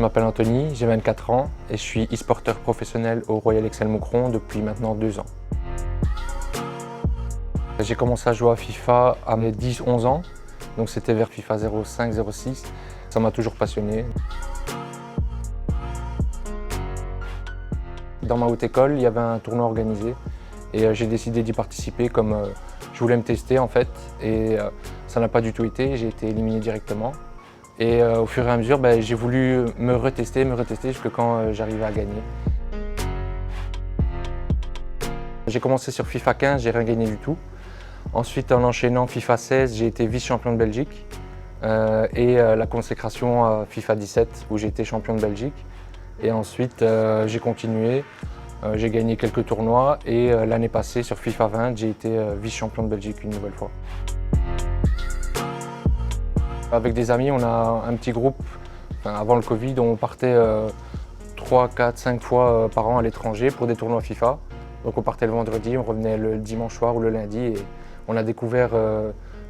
Je m'appelle Anthony, j'ai 24 ans et je suis e-sporteur professionnel au Royal Excel Moucron depuis maintenant 2 ans. J'ai commencé à jouer à FIFA à mes 10-11 ans, donc c'était vers FIFA 05-06. Ça m'a toujours passionné. Dans ma haute école, il y avait un tournoi organisé et j'ai décidé d'y participer comme je voulais me tester en fait. Et ça n'a pas du tout été, j'ai été éliminé directement. Et au fur et à mesure, j'ai voulu me retester jusqu'à quand j'arrivais à gagner. J'ai commencé sur FIFA 15, j'ai rien gagné du tout. Ensuite, en enchaînant FIFA 16, j'ai été vice-champion de Belgique. Et la consécration à FIFA 17, où j'ai été champion de Belgique. Et ensuite, j'ai continué, j'ai gagné quelques tournois. Et l'année passée, sur FIFA 20, j'ai été vice-champion de Belgique une nouvelle fois. Avec des amis, on a un petit groupe. Avant le Covid, on partait 3, 4, 5 fois par an à l'étranger pour des tournois FIFA. Donc on partait le vendredi, on revenait le dimanche soir ou le lundi et on a découvert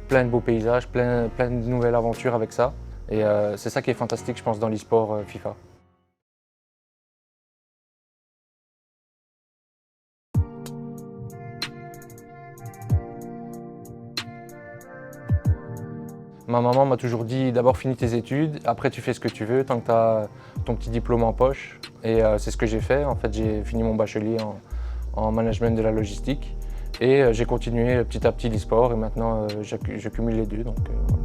plein de beaux paysages, plein de nouvelles aventures avec ça. Et c'est ça qui est fantastique, je pense, dans l'e-sport FIFA. Ma maman m'a toujours dit d'abord finis tes études, après tu fais ce que tu veux tant que tu as ton petit diplôme en poche. Et c'est ce que j'ai fait. En fait, j'ai fini mon bachelier en management de la logistique et j'ai continué petit à petit l'e-sport et maintenant je cumule les deux. Donc, voilà.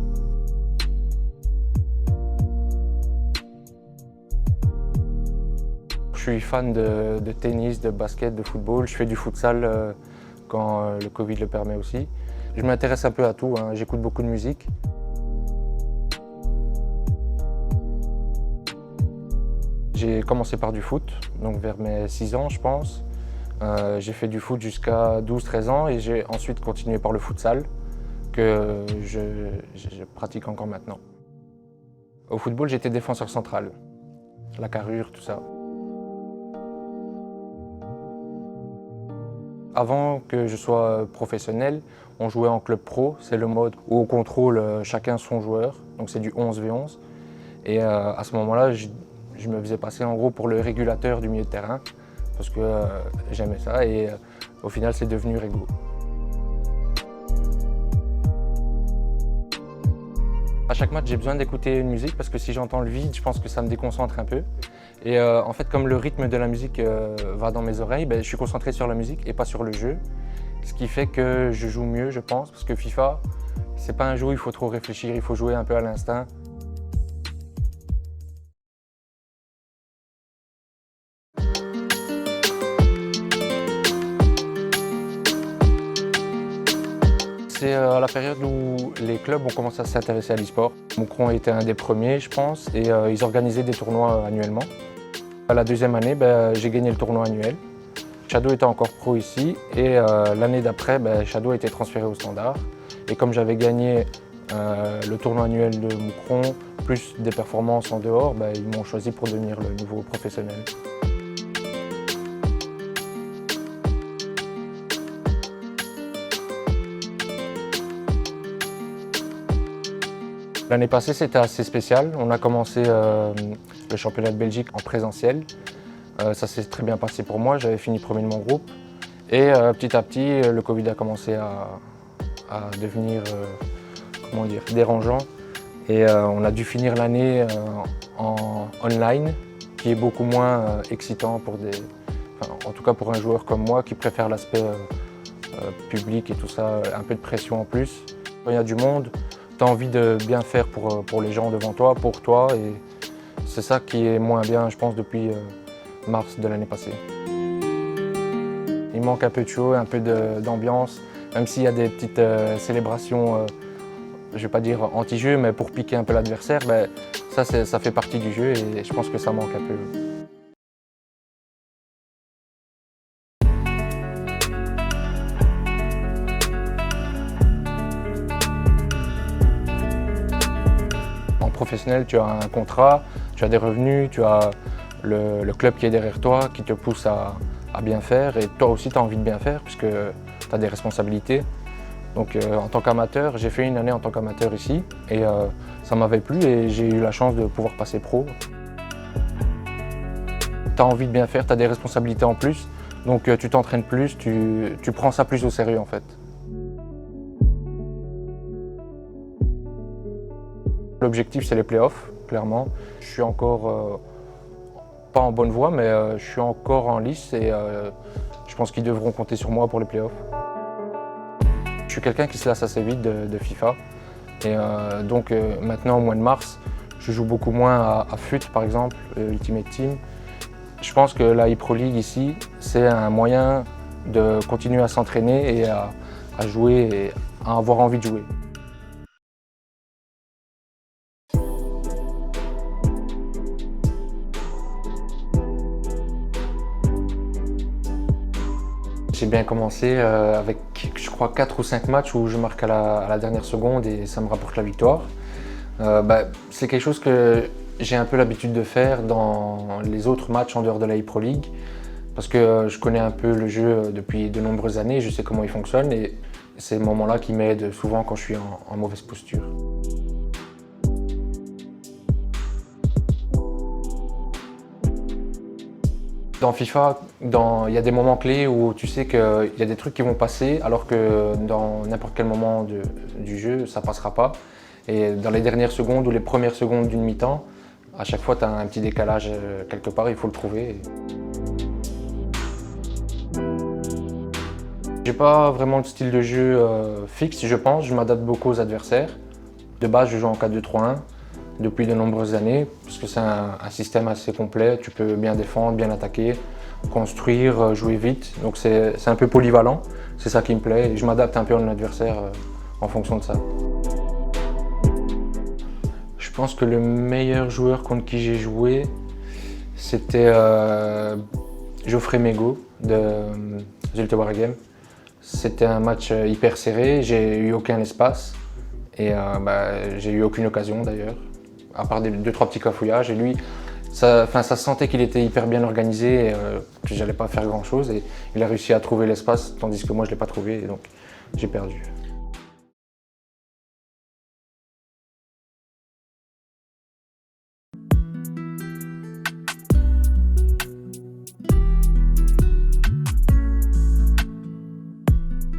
Je suis fan de tennis, de basket, de football. Je fais du futsal quand le Covid le permet aussi. Je m'intéresse un peu à tout, hein. J'écoute beaucoup de musique. J'ai commencé par du foot, donc vers mes 6 ans je pense. J'ai fait du foot jusqu'à 12-13 ans et j'ai ensuite continué par le futsal que je pratique encore maintenant. Au football, j'étais défenseur central, la carrure, tout ça. Avant que je sois professionnel, on jouait en club pro, c'est le mode où on contrôle chacun son joueur, donc c'est du 11v11. Et à ce moment-là, je me faisais passer en gros pour le régulateur du milieu de terrain parce que j'aimais ça et au final c'est devenu réglo. À chaque match j'ai besoin d'écouter une musique parce que si j'entends le vide je pense que ça me déconcentre un peu. Et en fait comme le rythme de la musique va dans mes oreilles, je suis concentré sur la musique et pas sur le jeu. Ce qui fait que je joue mieux je pense parce que FIFA c'est pas un jeu où il faut trop réfléchir, il faut jouer un peu à l'instinct. C'est à la période où les clubs ont commencé à s'intéresser à l'e-sport. Moucron était un des premiers, je pense, et ils organisaient des tournois annuellement. La deuxième année, j'ai gagné le tournoi annuel. Shadow était encore pro ici, et l'année d'après, Shadow a été transféré au Standard. Et comme j'avais gagné le tournoi annuel de Moucron, plus des performances en dehors, ils m'ont choisi pour devenir le nouveau professionnel. L'année passée, c'était assez spécial. On a commencé le championnat de Belgique en présentiel. Ça s'est très bien passé pour moi, j'avais fini premier de mon groupe. Et petit à petit, le Covid a commencé à devenir dérangeant. Et on a dû finir l'année en online, qui est beaucoup moins excitant en tout cas pour un joueur comme moi qui préfère l'aspect public et tout ça, un peu de pression en plus. Quand il y a du monde, tu as envie de bien faire pour les gens devant toi, pour toi, et c'est ça qui est moins bien, je pense, depuis mars de l'année passée. Il manque un peu de show, un peu d'ambiance, même s'il y a des petites célébrations, je ne vais pas dire anti-jeu, mais pour piquer un peu l'adversaire, ça fait partie du jeu et je pense que ça manque un peu. En professionnel, tu as un contrat, tu as des revenus, tu as le club qui est derrière toi, qui te pousse à bien faire et toi aussi tu as envie de bien faire puisque tu as des responsabilités. Donc en tant qu'amateur, j'ai fait une année en tant qu'amateur ici et ça m'avait plu et j'ai eu la chance de pouvoir passer pro. tu as envie de bien faire, tu as des responsabilités en plus, donc tu t'entraînes plus, tu prends ça plus au sérieux en fait. L'objectif c'est les playoffs, clairement. Je suis encore pas en bonne voie, mais je suis encore en lice et je pense qu'ils devront compter sur moi pour les playoffs. Je suis quelqu'un qui se lasse assez vite de FIFA et donc maintenant au mois de mars, je joue beaucoup moins à FUT par exemple, Ultimate Team. Je pense que la ePro League ici, c'est un moyen de continuer à s'entraîner et à jouer et à avoir envie de jouer. J'ai bien commencé avec, je crois, 4 ou 5 matchs où je marque à la dernière seconde et ça me rapporte la victoire. C'est quelque chose que j'ai un peu l'habitude de faire dans les autres matchs en dehors de la ePro League parce que je connais un peu le jeu depuis de nombreuses années, je sais comment il fonctionne et c'est ces moments-là qui m'aident souvent quand je suis en mauvaise posture. Dans FIFA, il y a des moments clés où tu sais qu'il y a des trucs qui vont passer alors que dans n'importe quel moment du jeu, ça ne passera pas. Et dans les dernières secondes ou les premières secondes d'une mi-temps, à chaque fois tu as un petit décalage quelque part, il faut le trouver. J'ai pas vraiment de style de jeu fixe, je pense, je m'adapte beaucoup aux adversaires. De base, je joue en 4-2-3-1 depuis de nombreuses années, parce que c'est un système assez complet, tu peux bien défendre, bien attaquer, construire, jouer vite, donc c'est un peu polyvalent, c'est ça qui me plaît, et je m'adapte un peu à mon adversaire en fonction de ça. Je pense que le meilleur joueur contre qui j'ai joué, c'était Geoffrey Mégo de Zulte Waregem. C'était un match hyper serré, j'ai eu aucun espace et j'ai eu aucune occasion d'ailleurs, à part des 2-3 petits cafouillages. Et lui, ça se sentait qu'il était hyper bien organisé et que j'allais pas faire grand chose. Et il a réussi à trouver l'espace, tandis que moi je l'ai pas trouvé et donc j'ai perdu.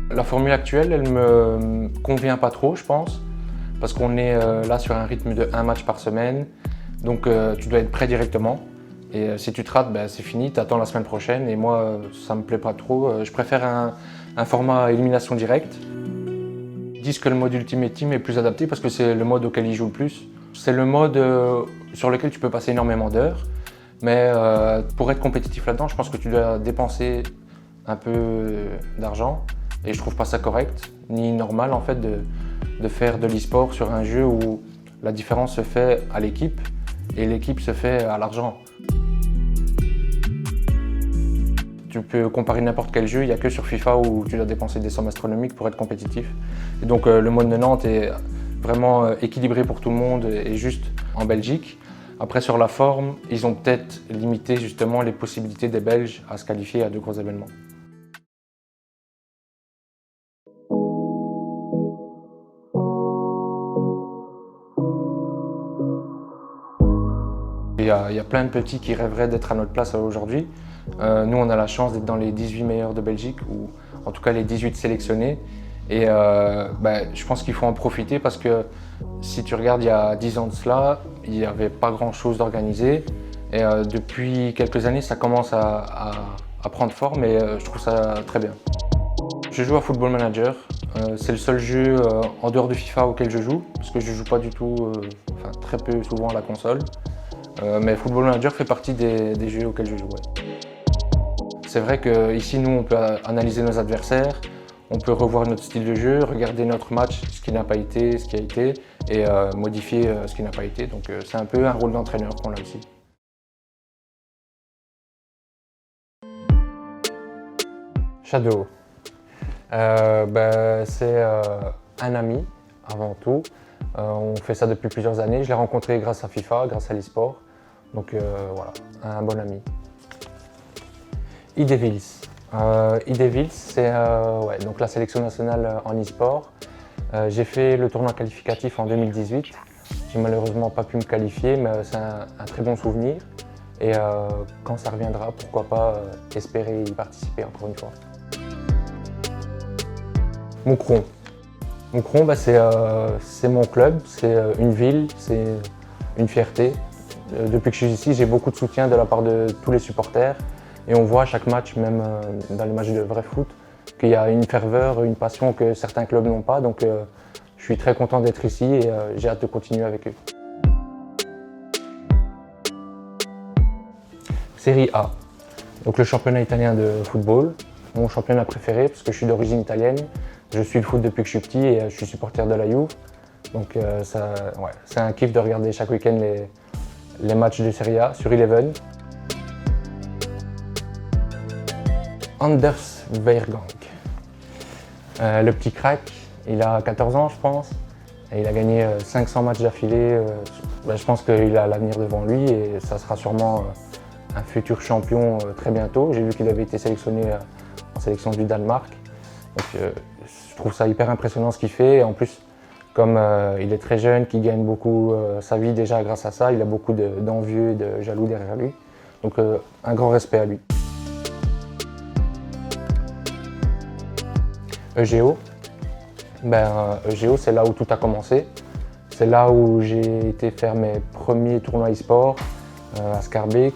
La formule actuelle, elle me convient pas trop, je pense, parce qu'on est là sur un rythme de 1 match par semaine, donc tu dois être prêt directement. Et si tu te rates, c'est fini, tu attends la semaine prochaine. Et moi, ça me plaît pas trop. Je préfère un format élimination directe. Ils disent que le mode Ultimate Team est plus adapté parce que c'est le mode auquel ils jouent le plus. C'est le mode sur lequel tu peux passer énormément d'heures. Mais pour être compétitif là-dedans, je pense que tu dois dépenser un peu d'argent. Et je trouve pas ça correct, ni normal en fait de faire de l'e-sport sur un jeu où la différence se fait à l'équipe et l'équipe se fait à l'argent. Tu peux comparer n'importe quel jeu, il n'y a que sur FIFA où tu dois dépenser des sommes astronomiques pour être compétitif. Et donc le mode 90 est vraiment équilibré pour tout le monde et juste en Belgique. Après sur la forme, ils ont peut-être limité justement les possibilités des Belges à se qualifier à de gros événements. Il y a plein de petits qui rêveraient d'être à notre place aujourd'hui. Nous, on a la chance d'être dans les 18 meilleurs de Belgique, ou en tout cas les 18 sélectionnés. Et je pense qu'il faut en profiter parce que si tu regardes il y a 10 ans de cela, il n'y avait pas grand-chose d'organisé. Et depuis quelques années, ça commence à prendre forme et je trouve ça très bien. Je joue à Football Manager. C'est le seul jeu en dehors de FIFA auquel je joue, parce que je ne joue pas du tout, très peu souvent à la console. Mais Football Manager fait partie des jeux auxquels je joue. Ouais. C'est vrai qu'ici, nous, on peut analyser nos adversaires, on peut revoir notre style de jeu, regarder notre match, ce qui n'a pas été, ce qui a été, et modifier ce qui n'a pas été. Donc c'est un peu un rôle d'entraîneur qu'on a ici. Shadow. C'est un ami, avant tout. On fait ça depuis plusieurs années. Je l'ai rencontré grâce à FIFA, grâce à l'e-sport. Donc voilà, un bon ami. Idevils. Idevils, c'est donc la sélection nationale en e-sport. J'ai fait le tournoi qualificatif en 2018. J'ai malheureusement pas pu me qualifier, mais c'est un très bon souvenir. Et quand ça reviendra, pourquoi pas espérer y participer encore une fois. Moucron. Moucron, c'est mon club, c'est une ville, c'est une fierté. Depuis que je suis ici, j'ai beaucoup de soutien de la part de tous les supporters. Et on voit à chaque match, même dans les matchs de vrai foot, qu'il y a une ferveur, une passion que certains clubs n'ont pas. Donc je suis très content d'être ici et j'ai hâte de continuer avec eux. Série A, donc le championnat italien de football, mon championnat préféré parce que je suis d'origine italienne. Je suis le foot depuis que je suis petit et je suis supporter de la Juve. Donc c'est un kiff de regarder chaque week-end les matchs de Serie A sur Eleven. Anders Weergank. Le petit crack, il a 14 ans je pense, et il a gagné 500 matchs d'affilée. Je pense qu'il a l'avenir devant lui et ça sera sûrement un futur champion très bientôt. J'ai vu qu'il avait été sélectionné en sélection du Danemark. Donc, je trouve ça hyper impressionnant ce qu'il fait. Et en plus, comme il est très jeune, qu'il gagne beaucoup sa vie déjà grâce à ça, il a beaucoup d'envieux et de jaloux derrière lui. Donc un grand respect à lui. EGO. EGO, c'est là où tout a commencé. C'est là où j'ai été faire mes premiers tournois e-sport à Schaerbeek.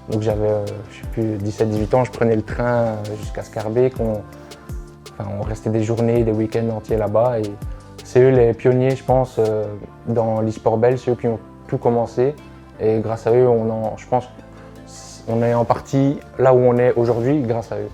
Donc j'avais, je sais plus, 17-18 ans, je prenais le train jusqu'à Schaerbeek. On restait des journées, des week-ends entiers là-bas. Et c'est eux les pionniers, je pense, dans l'e-sport belge, c'est eux qui ont tout commencé. Et grâce à eux, je pense, on est en partie là où on est aujourd'hui grâce à eux.